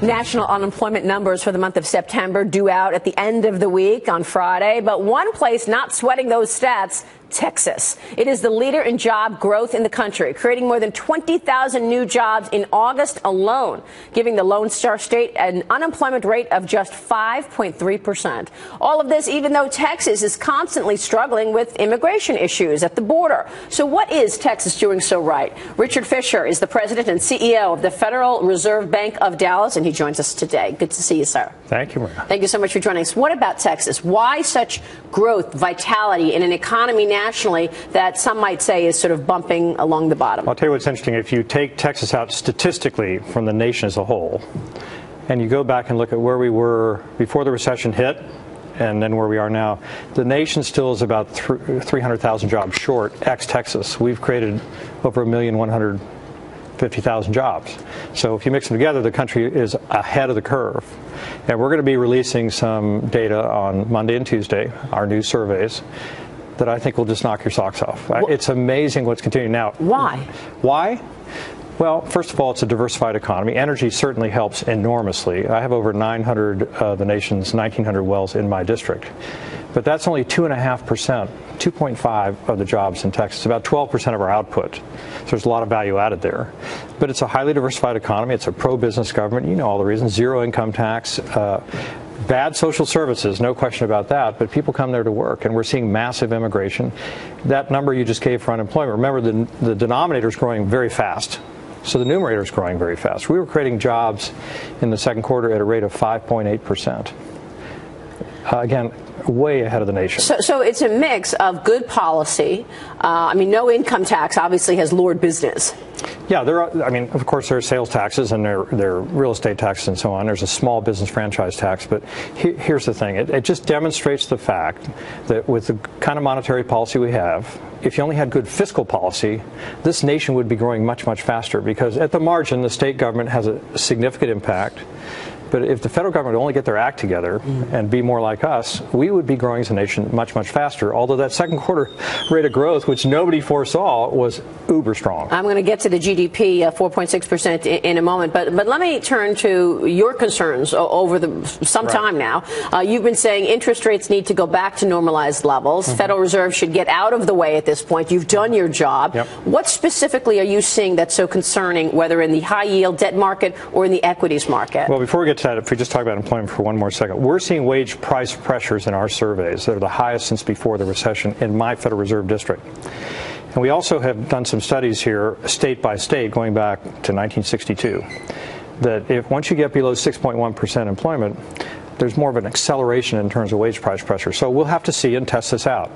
National unemployment numbers for the month of September due out at the end of the week on Friday. But one place not sweating those stats, Texas. It is the leader in job growth in the country, creating more than 20,000 new jobs in August alone, giving the Lone Star State an unemployment rate of just 5.3%. All of this even though Texas is constantly struggling with immigration issues at the border. So what is Texas doing so right? Richard Fisher is the president and CEO of the Federal Reserve Bank of Dallas, and he joins us today. Good to see you, sir. Thank you, Maria. Thank you so much for joining us. What about Texas? Why such growth, vitality in an economy nationally that some might say is sort of bumping along the bottom? I'll tell you what's interesting. If you take Texas out statistically from the nation as a whole, and you go back and look at where we were before the recession hit and then where we are now, the nation still is about 300,000 jobs short, ex-Texas. We've created over 1,150,000 jobs. So if you mix them together, the country is ahead of the curve. And we're going to be releasing some data on Monday and Tuesday, our new surveys, that I think will just knock your socks off. It's amazing what's continuing now. Why? Why? Well, first of all, it's a diversified economy. Energy certainly helps enormously. I have over 900 of the nation's 1,900 wells in my district. But that's only 2.5%, 2.5% of the jobs in Texas, about 12% of our output. So there's a lot of value added there. But it's a highly diversified economy. It's a pro-business government. You know all the reasons. Zero income tax. Bad social services, no question about that, but people come there to work, and we're seeing massive immigration. That number you just gave for unemployment, remember the denominator is growing very fast, so the numerator is growing very fast. We were creating jobs in the second quarter at a rate of 5.8%. Again, way ahead of the nation. So it's a mix of good policy. I mean, no income tax obviously has lured business. Yeah, of course, there are sales taxes and there are real estate taxes and so on. There's a small business franchise tax. But here's the thing. It just demonstrates the fact that with the kind of monetary policy we have, if you only had good fiscal policy, this nation would be growing much, much faster, because at the margin, the state government has a significant impact. But if the federal government would only get their act together and be more like us, we would be growing as a nation much, much faster. Although that second quarter rate of growth, which nobody foresaw, was uber strong. I'm going to get to the GDP, 4.6% in a moment. But let me turn to your concerns over some time now. You've been saying interest rates need to go back to normalized levels. Federal Reserve should get out of the way at this point. You've done your job. Yep. What specifically are you seeing that's so concerning, whether in the high-yield debt market or in the equities market? Well, before we get to that, if we just talk about employment for one more second, we're seeing wage price pressures in our surveys that are the highest since before the recession in my Federal Reserve district. And we also have done some studies here, state by state, going back to 1962, that if once you get below 6.1% employment, there's more of an acceleration in terms of wage price pressure. So we'll have to see and test this out.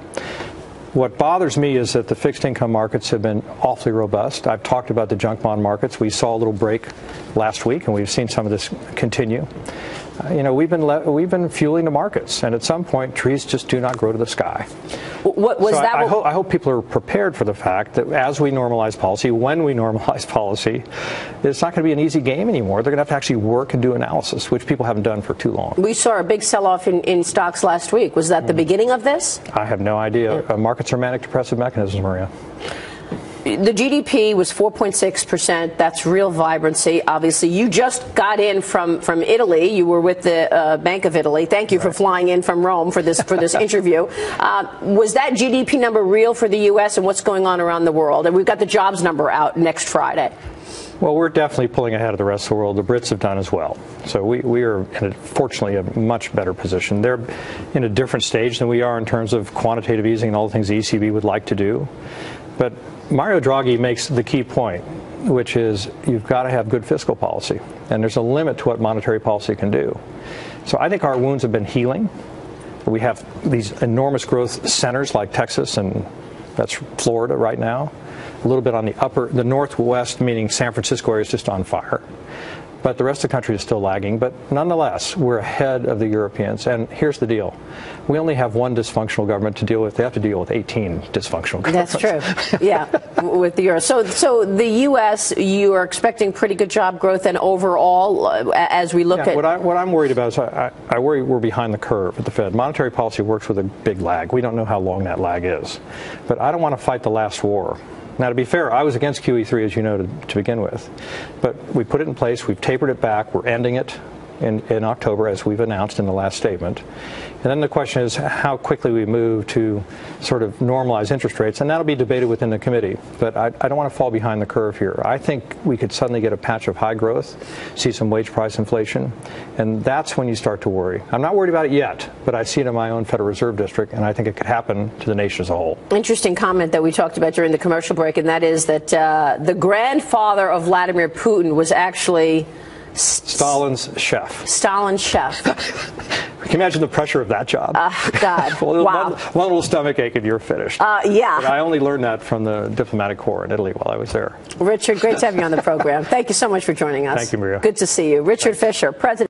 What bothers me is that the fixed income markets have been awfully robust. I've talked about the junk bond markets. We saw a little break last week, and we've seen some of this continue. We've been fueling the markets, and at some point, trees just do not grow to the sky. I hope people are prepared for the fact that as we normalize policy, when we normalize policy, it's not going to be an easy game anymore. They're going to have to actually work and do analysis, which people haven't done for too long. We saw a big sell-off in stocks last week. Was that the beginning of this? I have no idea. Markets are manic depressive mechanisms, Maria. The GDP was 4.6%. That's real vibrancy. Obviously, you just got in from Italy. You were with the Bank of Italy. Thank you for flying in from Rome for this interview. Was that GDP number real for the U.S. and what's going on around the world? And we've got the jobs number out next Friday. Well, we're definitely pulling ahead of the rest of the world. The Brits have done as well. So we are, fortunately, a much better position. They're in a different stage than we are in terms of quantitative easing and all the things the ECB would like to do. But Mario Draghi makes the key point, which is you've got to have good fiscal policy. And there's a limit to what monetary policy can do. So I think our wounds have been healing. We have these enormous growth centers like Texas, and that's Florida right now. A little bit on the northwest, meaning San Francisco area, is just on fire. But the rest of the country is still lagging. But nonetheless, we're ahead of the Europeans. And here's the deal. We only have one dysfunctional government to deal with. They have to deal with 18 dysfunctional governments. That's true. Yeah, with the euro. So the U.S., you are expecting pretty good job growth, and overall, as we look at... What I'm worried about is I worry we're behind the curve at the Fed. Monetary policy works with a big lag. We don't know how long that lag is. But I don't want to fight the last war. Now, to be fair, I was against QE3, as you know, to begin with. But we put it in place. We've tapered it back. We're ending it in October, as we've announced in the last statement. And then the question is how quickly we move to sort of normalize interest rates, and that'll be debated within the committee. But I don't want to fall behind the curve here. I think we could suddenly get a patch of high growth, see some wage price inflation, and that's when you start to worry. I'm not worried about it yet, but I see it in my own Federal Reserve District, and I think it could happen to the nation as a whole. Interesting comment that we talked about during the commercial break, and that is that the grandfather of Vladimir Putin was actually Stalin's chef. Stalin's chef. Can you imagine the pressure of that job? God. Well, Wow. one little stomach ache and you're finished. Yeah. But I only learned that from the diplomatic corps in Italy while I was there. Richard, great to have you on the program. Thank you so much for joining us. Thank you, Maria. Good to see you. Richard Fisher, President.